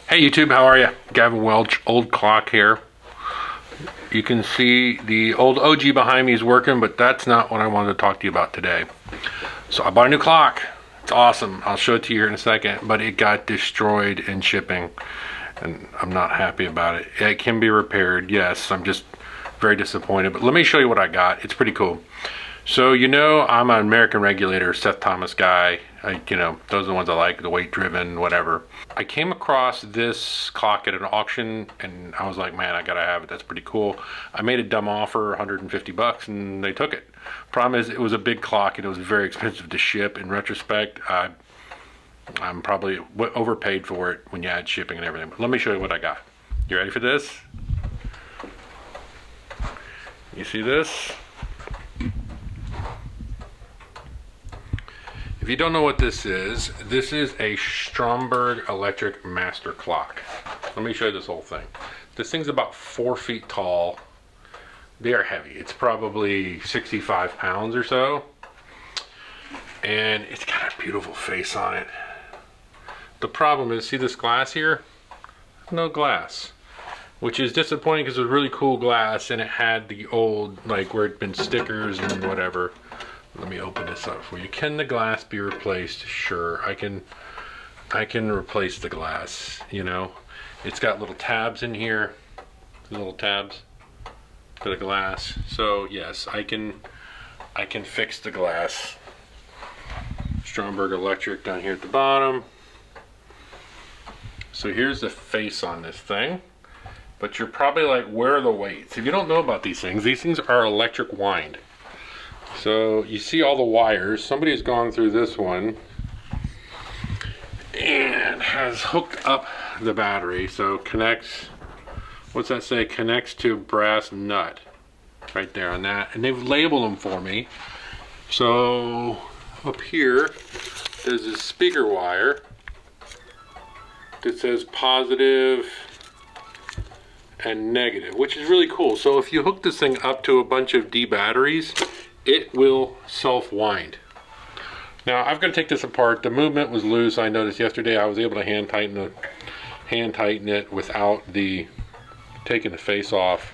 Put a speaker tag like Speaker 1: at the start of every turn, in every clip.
Speaker 1: Hey YouTube, how are you? Gavin Welch, old clock here. You can see the old OG behind me is working, but that's not what I wanted to talk to you about today. So I bought a new clock. It's awesome. I'll show it to you here in a second, but it got destroyed in shipping and I'm not happy about it. It can be repaired, yes. I'm just very disappointed, but let me show you what I got. It's pretty cool. So you know I'm an American Regulator, Seth Thomas guy. Those are the ones I like, the weight driven, whatever. I came across this clock at an auction and I was like, man, I gotta have it. That's pretty cool. I made a dumb offer, 150 bucks, and they took it. Problem is, it was a big clock and it was very expensive to ship. In retrospect, I'm probably overpaid for it when you add shipping and everything. But let me show you what I got. You ready for this? You see this? If you don't know what this is a Stromberg Electric master clock. Let me show you this whole thing. This thing's about 4 feet tall. They are heavy. It's probably 65 pounds or so. And it's got a beautiful face on it. The problem is, see this glass here? No glass. Which is disappointing because it was really cool glass and it had the old, like where it'd been stickers and whatever. Let me open this up for you. Can the glass be replaced? Sure, I can replace the glass, you know. It's got little tabs in here, little tabs for the glass. So yes, I can fix the glass. Stromberg Electric down here at the bottom. So here's the face on this thing. But you're probably like, where are the weights? If you don't know about these things are electric wind. So you see all the wires. Somebody has gone through this one and has hooked up the battery. So connects, what's that say? Connects to brass nut right there on that. And they've labeled them for me. So up here, there's a speaker wire that says positive and negative, which is really cool. So if you hook this thing up to a bunch of D batteries, it will self-wind. Now I've got to take this apart. The movement was loose. I noticed yesterday I was able to hand tighten it without taking the face off.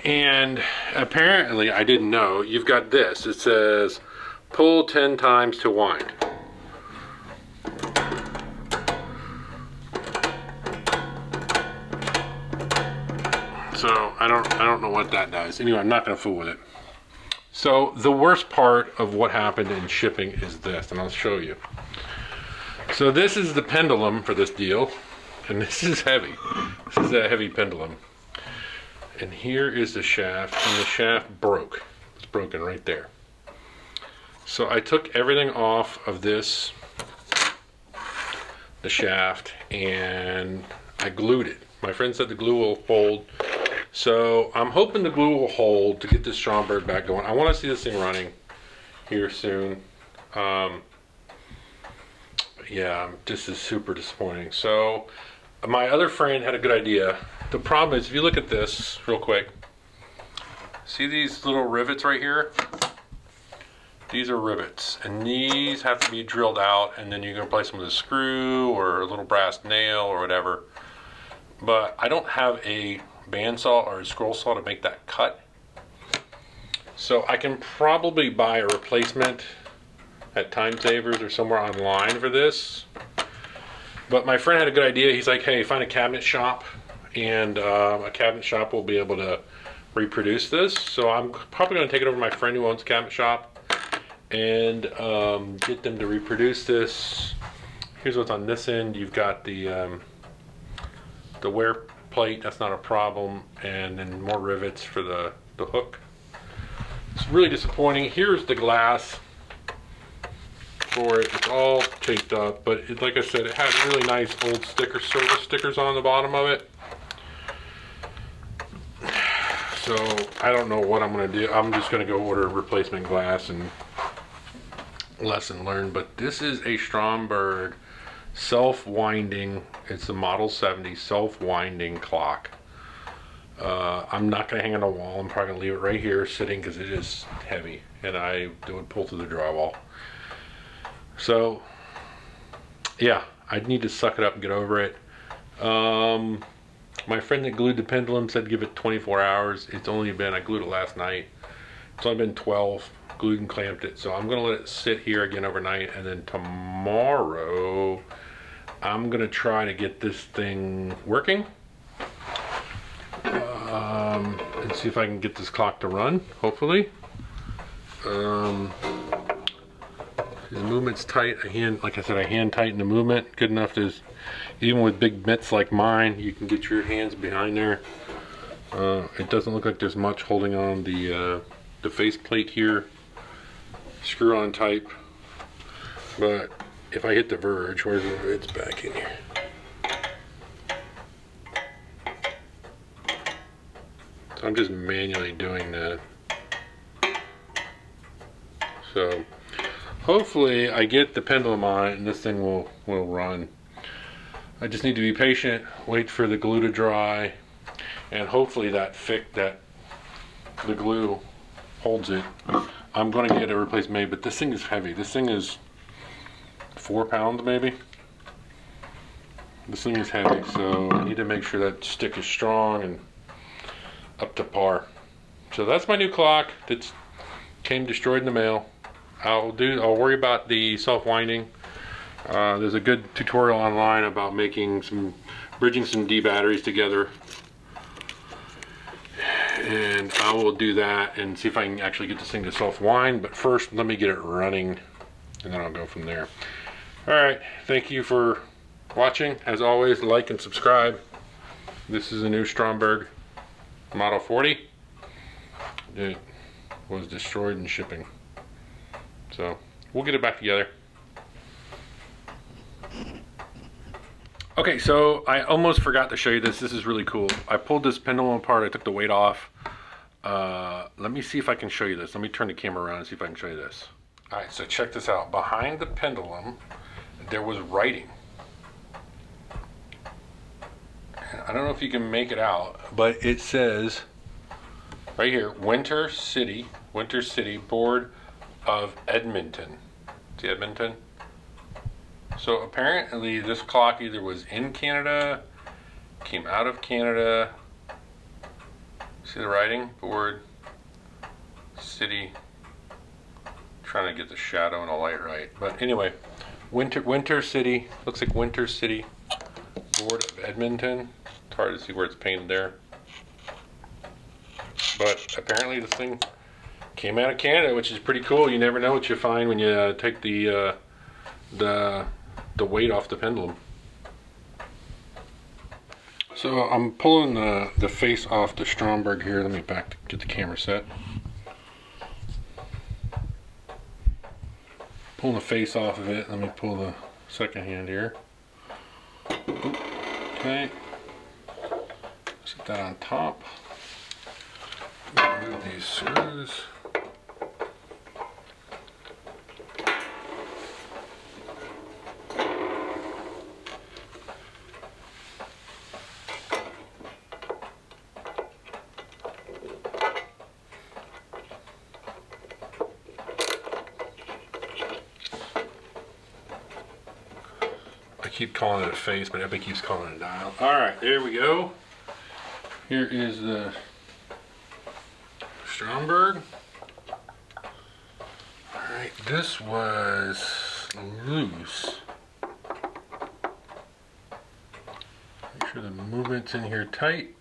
Speaker 1: And apparently, I didn't know, you've got this. It says pull 10 times to wind. So I don't know what that does. Anyway, I'm not gonna fool with it. So the worst part of what happened in shipping is this, and I'll show you. So this is the pendulum for this deal, and this is heavy. This is a heavy pendulum. And here is the shaft, and the shaft broke. It's broken right there. So I took everything off of this, the shaft, and I glued it. My friend said the glue will fold. So I'm hoping the glue will hold to get this Stromberg back going. I want to see this thing running here soon. Yeah, this is super disappointing. So my other friend had a good idea. The problem is, if you look at this real quick, see these little rivets right here? These are rivets, and these have to be drilled out, and then you can replace them with a screw or a little brass nail or whatever. But I don't have a bandsaw or a scroll saw to make that cut. So I can probably buy a replacement at Time Savers or somewhere online for this. But my friend had a good idea. He's like, hey, find a cabinet shop, and a cabinet shop will be able to reproduce this. So I'm probably going to take it over to my friend who owns a cabinet shop and get them to reproduce this. Here's what's on this end. You've got the wear plate, that's not a problem, and then more rivets for the hook. It's really disappointing. Here's the glass for it. It's all taped up, but like I said, it had really nice old service stickers on the bottom of it. So I don't know what I'm going to do. I'm just going to go order replacement glass and lesson learned. But this is a Stromberg self-winding, it's a Model 70 self-winding clock. I'm not going to hang it on the wall. I'm probably going to leave it right here sitting because it is heavy and it would pull through the drywall. So yeah, I need to suck it up and get over it. My friend that glued the pendulum said give it 24 hours. It's only been, I glued it last night. It's only been 12, glued and clamped it. So I'm gonna let it sit here again overnight, and then tomorrow I'm gonna try to get this thing working. And see if I can get this clock to run, hopefully. The movement's tight. Like I said, I hand tighten the movement good enough to, even with big mitts like mine, you can get your hands behind there. It doesn't look like there's much holding on the face plate here. Screw on type. But if I hit the verge, where's the verge? It's back in here. So I'm just manually doing that. So hopefully I get the pendulum on it and this thing will run. I just need to be patient, wait for the glue to dry, and hopefully the glue holds it. I'm going to get a replacement made, but this thing is heavy. This thing is 4 pounds maybe. This thing is heavy, so I need to make sure that stick is strong and up to par. So that's my new clock that came destroyed in the mail. I'll worry about the self-winding. There's a good tutorial online about bridging some D batteries together, and I will do that and see if I can actually get this thing to self-wind. But first, let me get it running, and then I'll go from there. All right, thank you for watching. As always, like and subscribe. This is a new Stromberg Model 40. It was destroyed in shipping. So we'll get it back together. Okay, so I almost forgot to show you this. This is really cool. I pulled this pendulum apart. I took the weight off. Let me see if I can show you this. Let me turn the camera around and see if I can show you this. All right, so check this out. Behind the pendulum, there was writing. I don't know if you can make it out, but it says right here, Winter City Board of Edmonton. See Edmonton? So apparently this clock either was in Canada, came out of Canada. See the writing? Board, City. Trying to get the shadow and the light right. But anyway, Winter City. Looks like Winter City Board of Edmonton. It's hard to see where it's painted there. But apparently this thing came out of Canada, which is pretty cool. You never know what you find when you take the weight off the pendulum. So I'm pulling the face off the Stromberg here. Let me get the camera set. Pulling the face off of it. Let me pull the second hand here. Okay. Set that on top. Remove these screws. I keep calling it a face, but everybody keeps calling it a dial. All right, there we go. Here is the Stromberg. All right, this was loose. Make sure the movement's in here tight.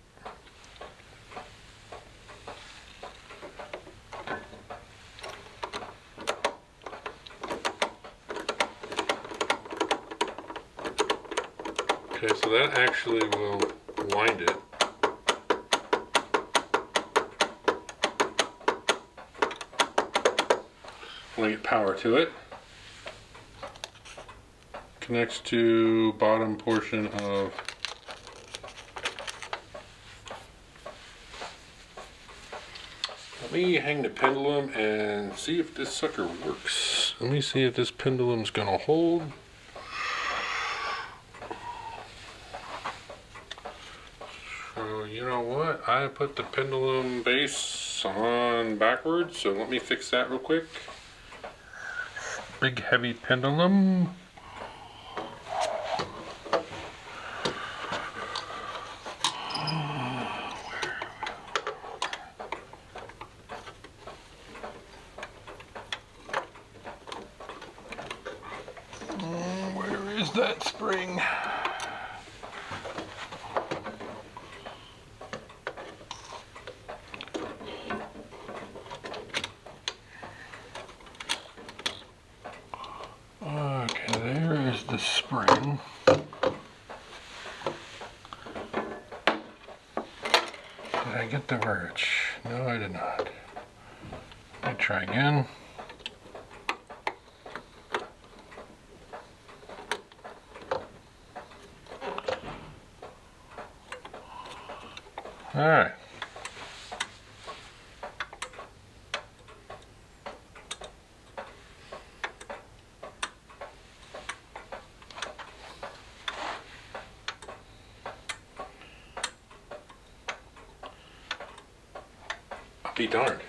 Speaker 1: Okay, so that actually will wind it. When I get power to it. Connects to bottom portion of let me hang the pendulum and see if this sucker works. Let me see if this pendulum's gonna hold. So you know what? I put the pendulum base on backwards, so let me fix that real quick. Big heavy pendulum. is that spring. Okay, there is the spring. Did I get the verge? No, I did not. Let me try again. All right. I'll be darned.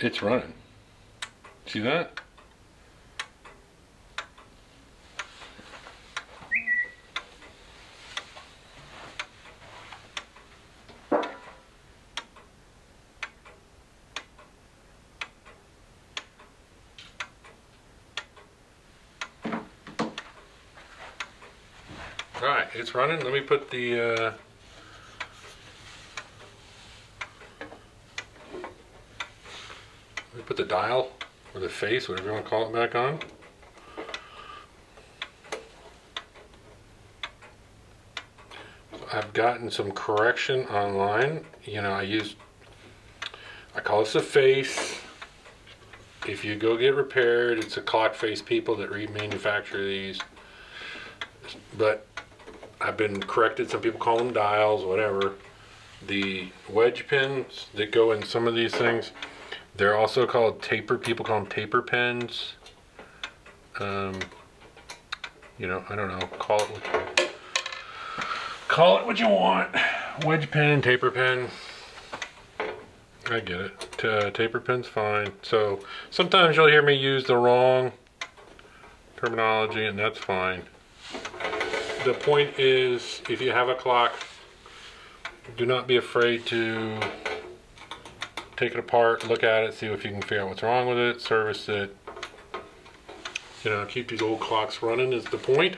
Speaker 1: It's running. See that? All right, it's running. Let me put the dial or the face, whatever you want to call it, back on. I've gotten some correction online. You know, I call this a face. If you go get repaired, it's a clock face people that remanufacture these. But I've been corrected. Some people call them dials, whatever. The wedge pins that go in some of these things, they're also called taper. People call them taper pins. You know, I don't know. Call it what you want. Wedge pin, taper pin. I get it. Taper pin's fine. So sometimes you'll hear me use the wrong terminology, and that's fine. The point is, if you have a clock, do not be afraid to take it apart, look at it, see if you can figure out what's wrong with it, service it. You know, keep these old clocks running is the point.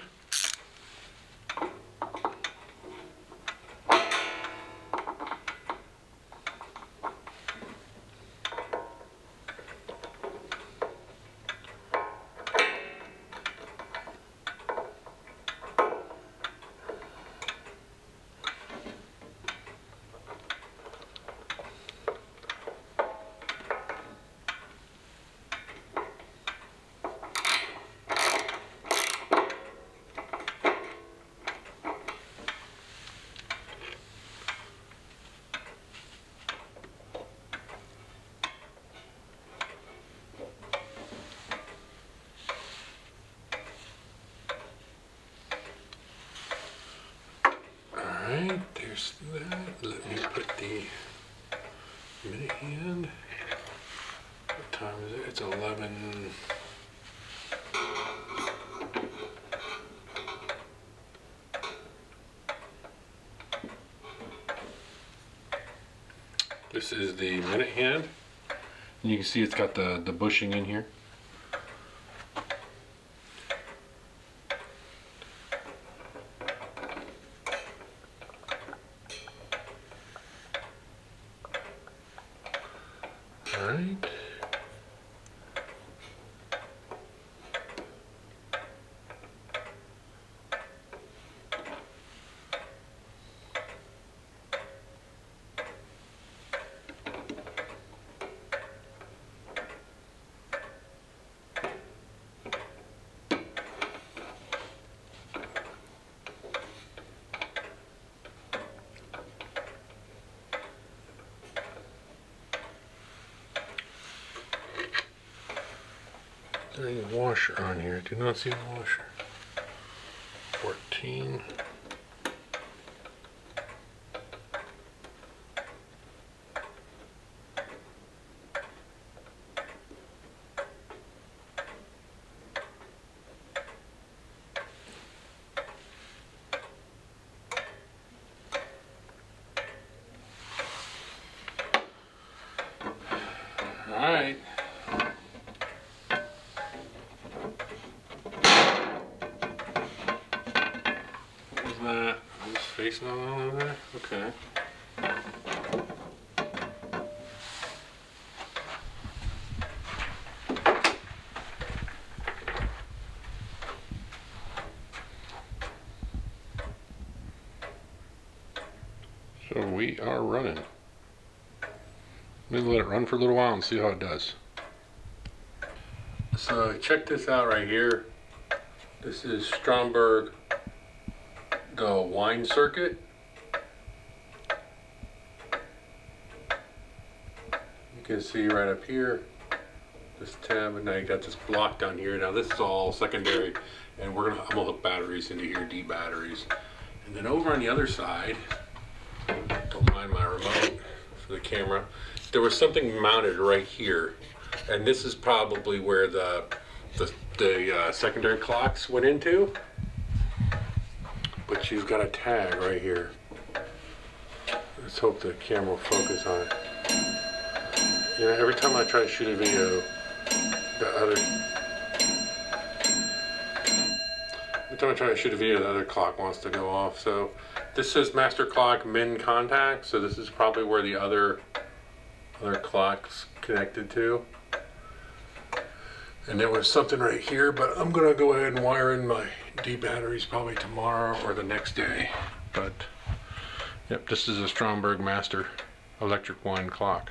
Speaker 1: Alright, there's that. Let me put the minute hand. What time is it? It's 11. This is the minute hand. And you can see it's got the bushing in here. Alright. There's a washer on here. Do not see the washer. 14. Alright. What was that? I'm just facing on there? Okay. So we are running. Let me let it run for a little while and see how it does. So check this out right here. This is Stromberg, the wine circuit. You can see right up here, this tab, and now you got this block down here. Now this is all secondary, and I'm gonna hook batteries into here, D batteries. And then over on the other side, don't mind my remote for the camera, there was something mounted right here, and this is probably where the secondary clocks went into, but you've got a tag right here. Let's hope the camera will focus on it. You know, every time I try to shoot a video, the other clock wants to go off. So this says master clock min contact, so this is probably where the other clock's connected to. And there was something right here, but I'm gonna go ahead and wire in my D batteries probably tomorrow or the next day. But yep, this is a Stromberg Master Electric 1 clock.